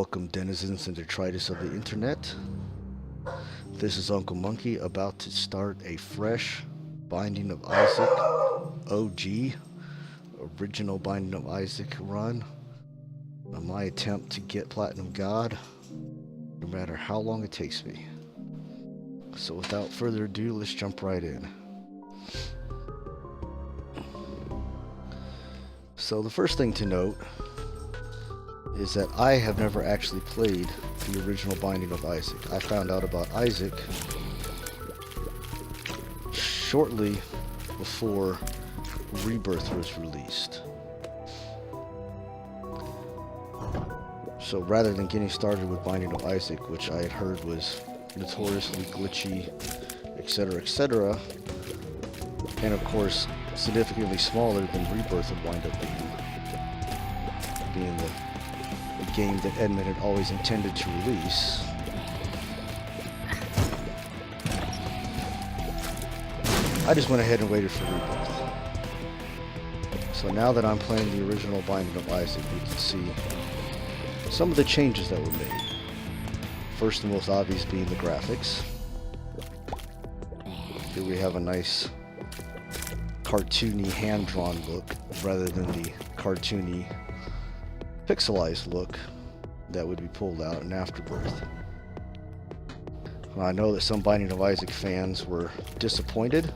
welcome denizens and detritus of the internet. This is Uncle Monkey about to start a fresh Binding of Isaac OG, original Binding of Isaac run. My attempt to get Platinum God, no matter how long it takes me. So without further ado, let's jump right in. So the first thing to note is that I have never actually played the original Binding of Isaac. I found out about Isaac shortly before Rebirth was released. So rather than getting started with Binding of Isaac, which I had heard was notoriously glitchy, etc., and of course significantly smaller than Rebirth would wind up being the game that Edmund had always intended to release. I just went ahead and waited for Rebirth. So now that I'm playing the original Binding of Isaac, we can see some of the changes that were made. First and most obvious being the graphics. Here we have a nice cartoony hand-drawn look rather than the cartoony pixelized look that would be pulled out in Afterbirth. I know that some Binding of Isaac fans were disappointed,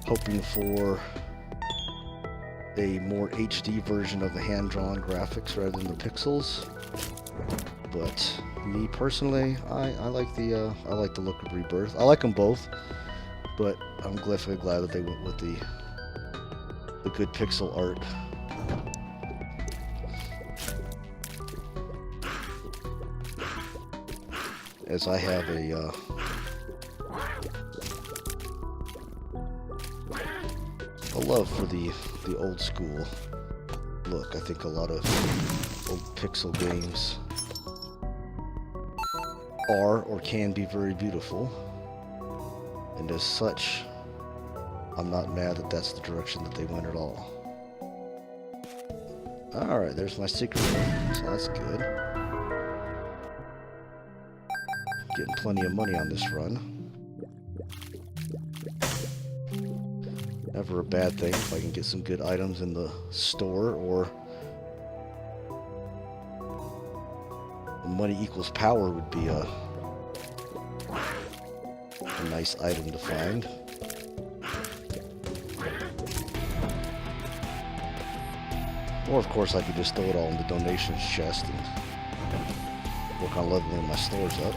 hoping for a more HD version of the hand-drawn graphics rather than the pixels. But me personally, I like the look of Rebirth. I like them both, but I'm definitely glad that they went with the good pixel art. As I have a love for the old school look. I think a lot of old pixel games are or can be very beautiful, and as such, I'm not mad that that's the direction that they went at all. Alright, there's my secret room, so that's good. Getting plenty of money on this run. Never a bad thing if I can get some good items in the store, or money equals power would be a nice item to find. Or of course I could just throw it all in the donations chest and work on leveling my stores up.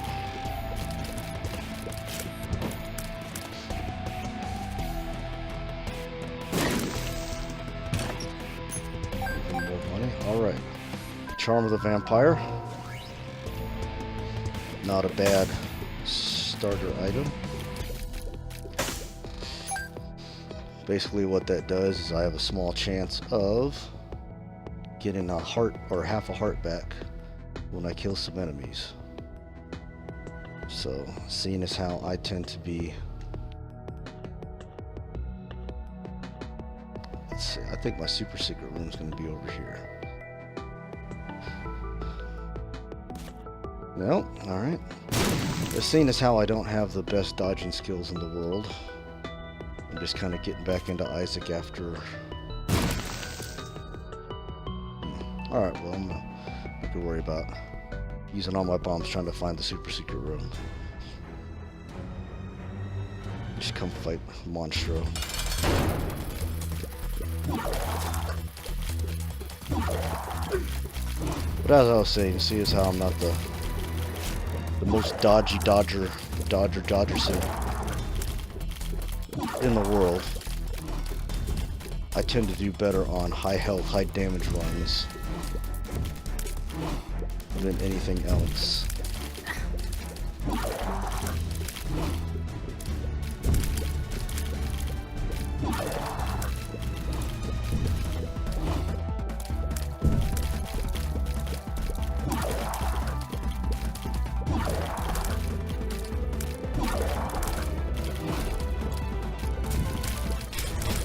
Alright, Charm of the Vampire. Not a bad starter item. Basically what that does is I have a small chance of getting a heart or half a heart back when I kill some enemies. So, seeing as how I tend to be... Let's see, I think my super secret room is going to be over here. No, alright. Seeing as how I don't have the best dodging skills in the world, I'm just kind of getting back into Isaac after... Alright, well, I'm not going to worry about using all my bombs trying to find the super secret room. Just come fight Monstro. But as I was saying, see as how I'm not the most dodgy dodgerson in the world. I tend to do better on high health, high damage runs than anything else.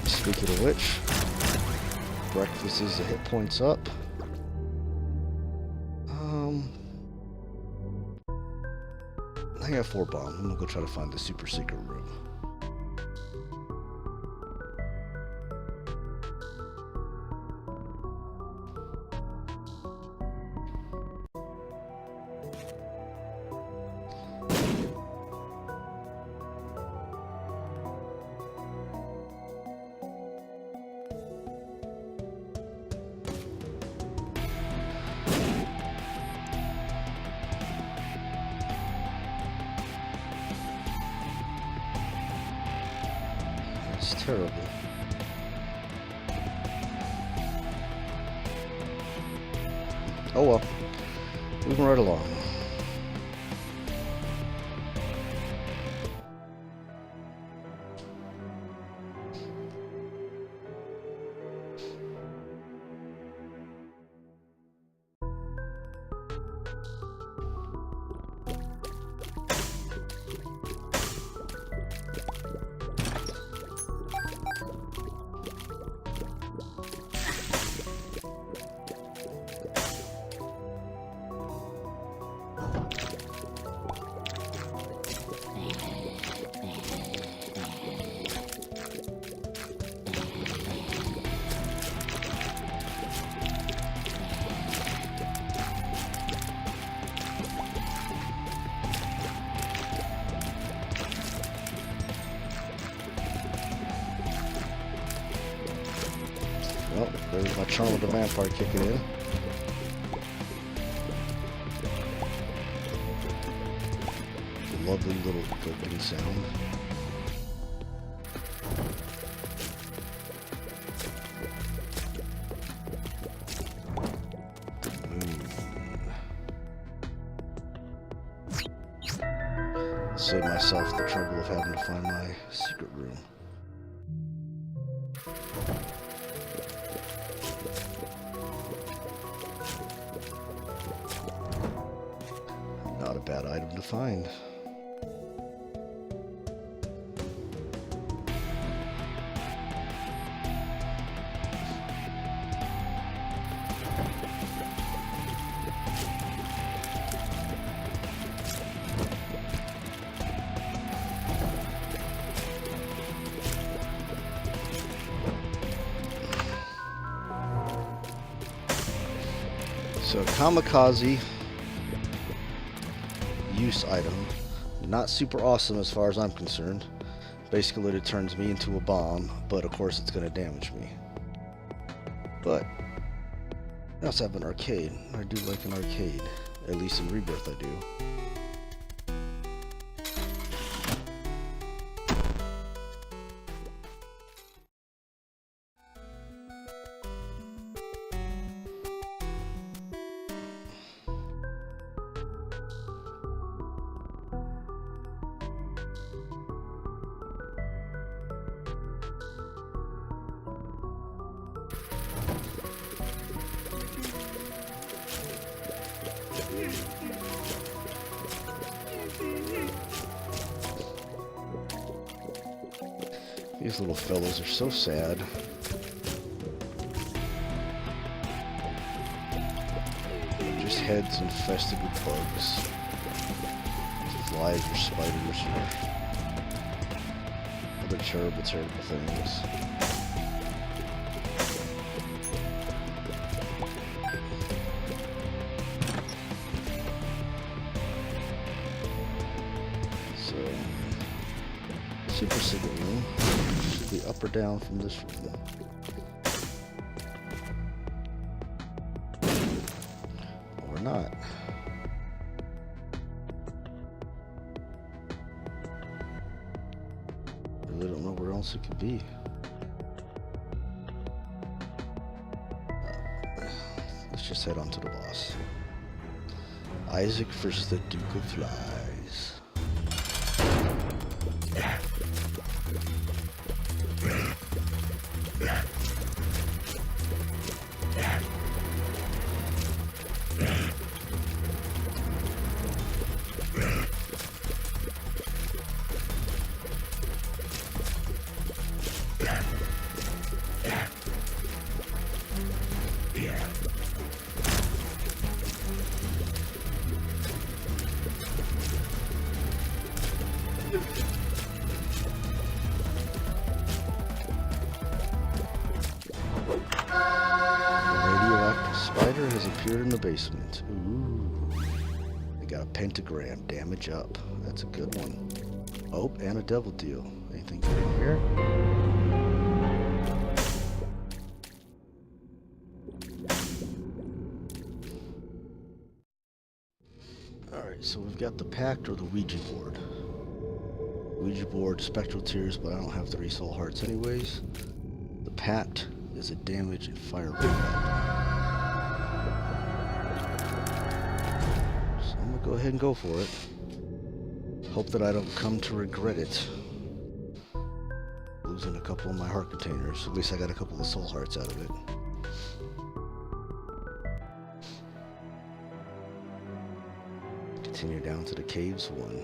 Speaking of which, breakfast is the hit points up. think I have 4 bombs. I'm gonna go try to find the super secret room. It's terrible. Oh well. Moving right along. Well, there's my charm of the vampire kicking in. Lovely little clicking sound. Save myself the trouble of having to find my secret room. Not a bad item to find. So kamikaze use item, not super awesome as far as I'm concerned. Basically it turns me into a bomb, but of course it's going to damage me. But I also have an arcade. I do like an arcade, at least in Rebirth I do. These little fellows are so sad. Just heads infested with bugs. Flies or spiders or other terrible, terrible things. Super secret room. Should be up or down from this room. Or not. Really don't know where else it could be. Let's just head on to the boss. Isaac versus the Duke of Flies. Secure in the basement. Ooh. They got a pentagram. Damage up. That's a good one. Oh, and a devil deal. Anything good in here? Alright, so we've got the Pact or the Ouija board. Ouija board, Spectral Tears, but I don't have 3 soul hearts anyways. The Pact is a damage and fire rate. So I'm gonna go ahead and go for it. Hope that I don't come to regret it. Losing a couple of my heart containers. At least I got a couple of soul hearts out of it. Continue down to the caves 1.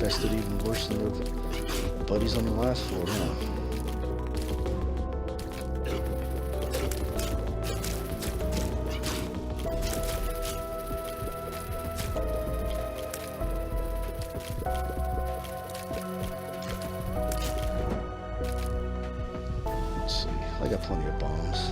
Infested even worse than their buddies on the last floor, huh? Let's see. I got plenty of bombs.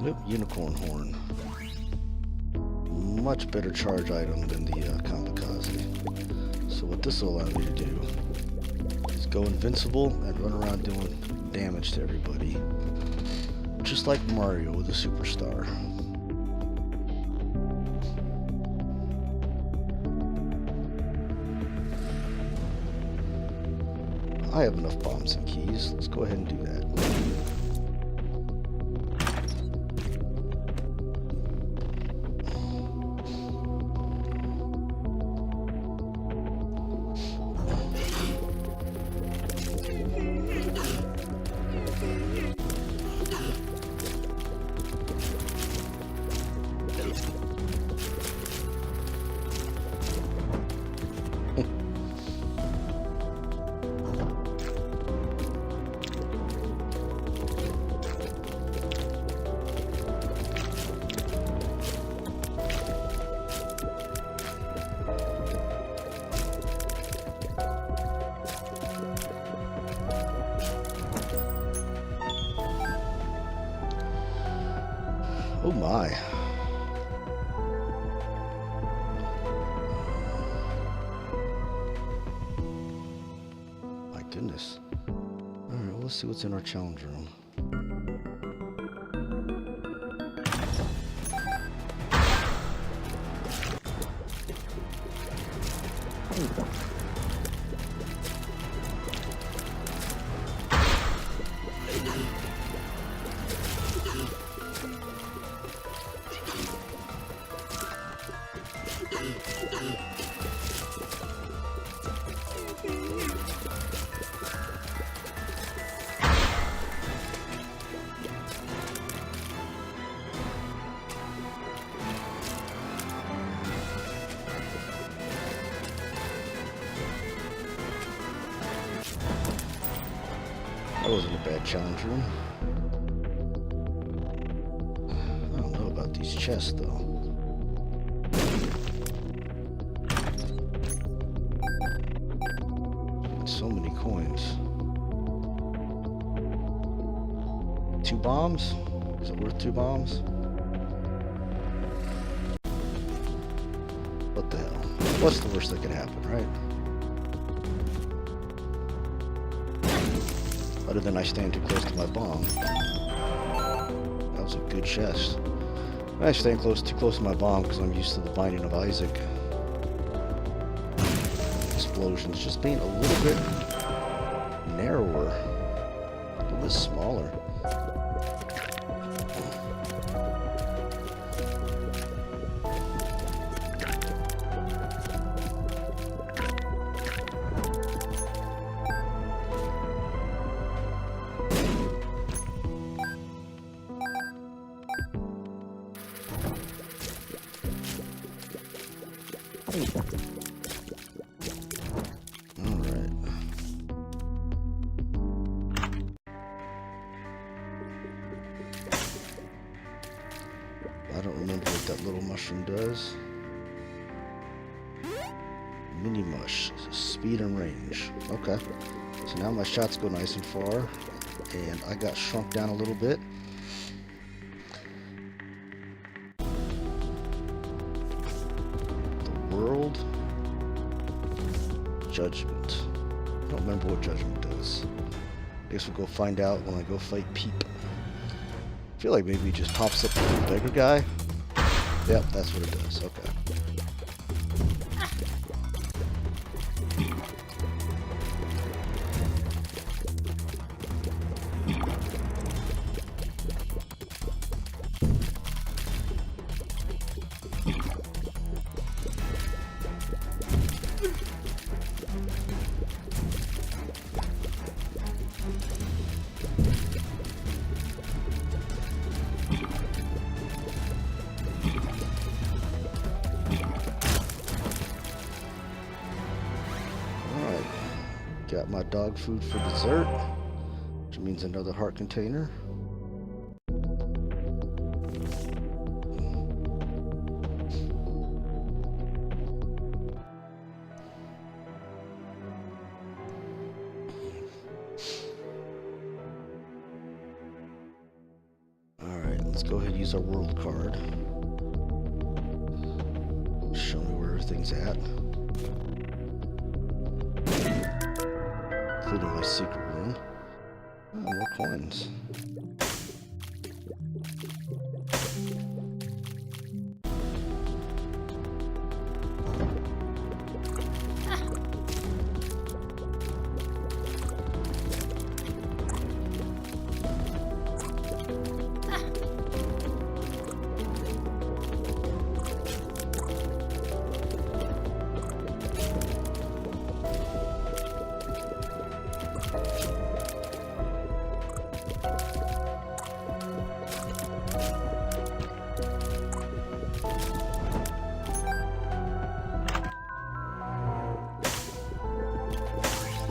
Nope, unicorn horn. Much better charge item than the kamikaze. So what this will allow me to do is go invincible and run around doing damage to everybody. Just like Mario with a superstar. I have enough bombs and keys. Let's go ahead and do that. Oh my. My goodness. Alright, well, let's see what's in our challenge room. That wasn't a bad challenge room. I don't know about these chests though. So many coins. 2 bombs? Is it worth 2 bombs? What the hell? What's the worst that could happen, right? Other than I stand too close to my bomb. That was a good chest. I'm staying too close to my bomb because I'm used to the Binding of Isaac. Explosions just being a little bit narrower, a little bit smaller. I don't remember what that little mushroom does. Mini mush, speed and range. Okay, so now my shots go nice and far, and I got shrunk down a little bit. The World Judgment. I don't remember what Judgment does. I guess we'll go find out when I go fight Peep. I feel like maybe he just pops up with the bigger guy. Yep, that's what it does. Okay. Got my dog food for dessert, which means another heart container. Alright, let's go ahead and use our world card. Show me where everything's at. Including my secret room. Oh, more coins.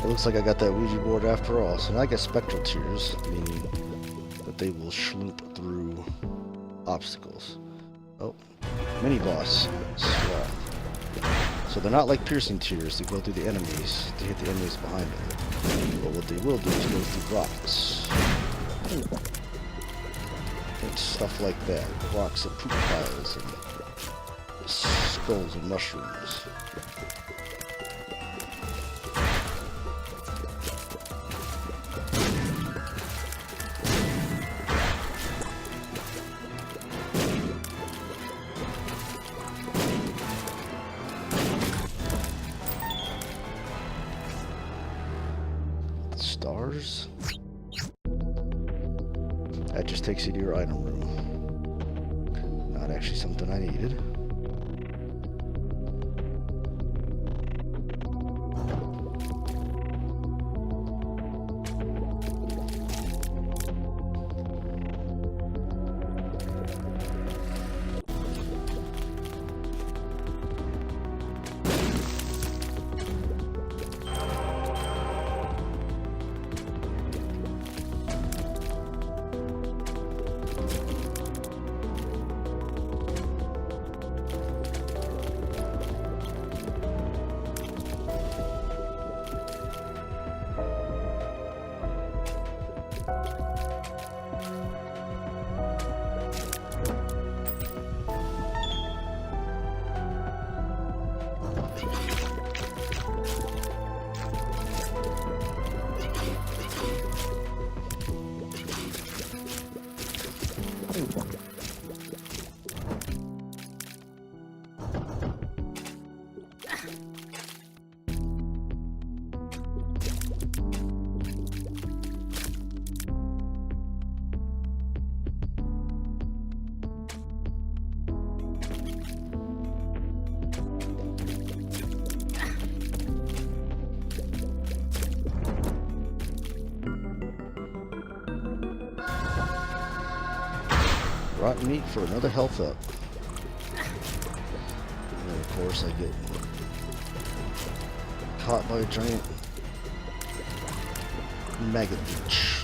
It looks like I got that Ouija board after all. So now I get Spectral Tears, meaning that they will schloop through obstacles. Oh, mini boss. Sloth. So they're not like Piercing Tears that go through the enemies to hit the enemies behind them. But what they will do is go through rocks. And stuff like that. Rocks and poop piles and skulls and mushrooms. Stars. That just takes you to your item room. Not actually something I needed. Rotten meat for another health up. And then of course I get caught by a giant maggot leech.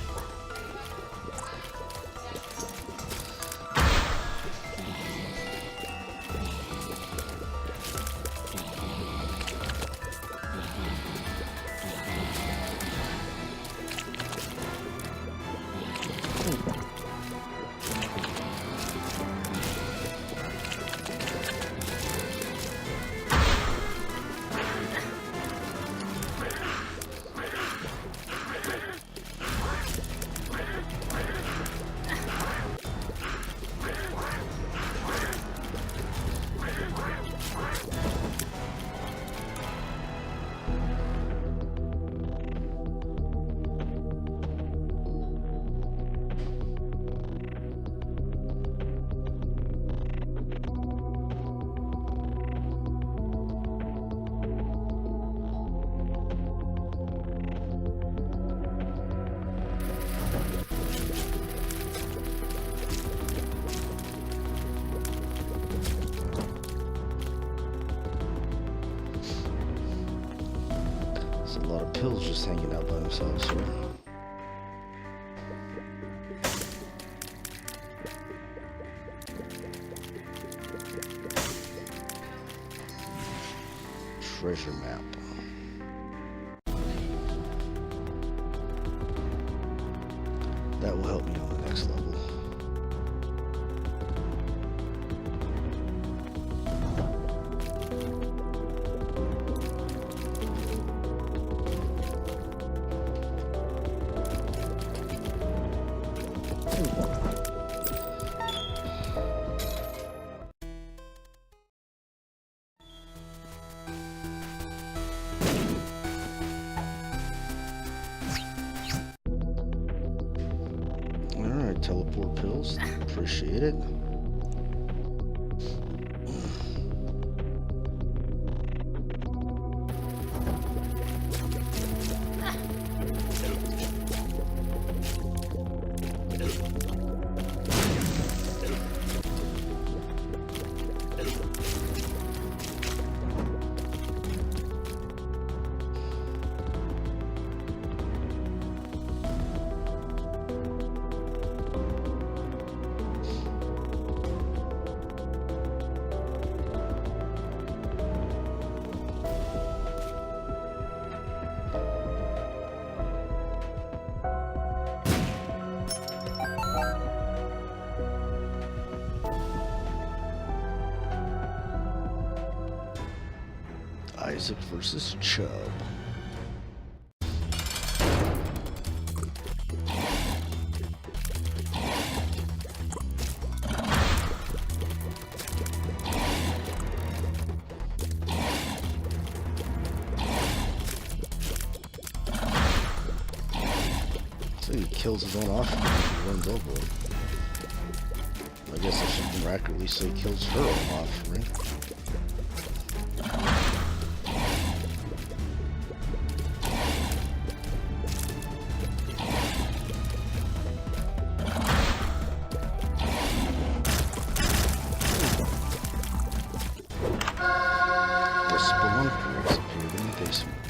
There's a lot of pills just hanging out by themselves here. Treasure map. That will help me on the next level. Alright, teleport pills. Appreciate it. Isaac versus Chubb. So he kills his own offspring if he runs over him. I guess I should more accurately say kills her own offspring. Spelunkers appeared in the basement.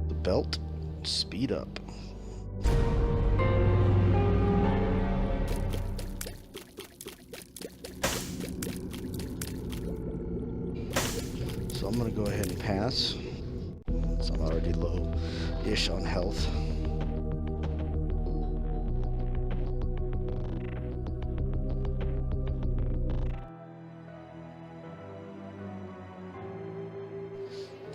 The belt, speed up. So I'm gonna go ahead and pass, since I'm already low-ish on health.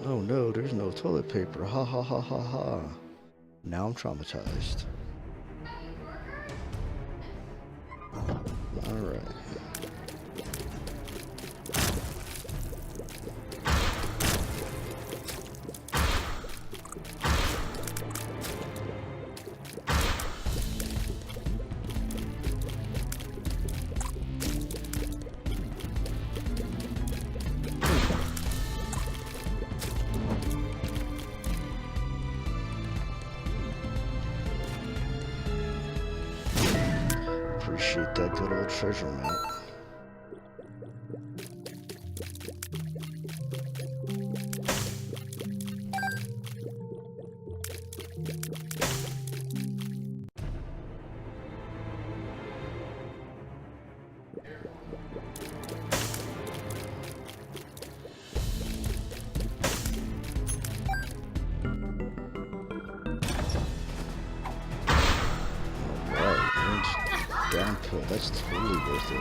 Oh no, there's no toilet paper. Ha ha ha ha ha. Now I'm traumatized. Alright. Appreciate that good old treasure map. Downhill, that's totally worth it.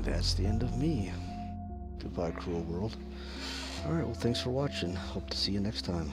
That's the end of me. Goodbye, cruel world. Alright, well, thanks for watching. Hope to see you next time.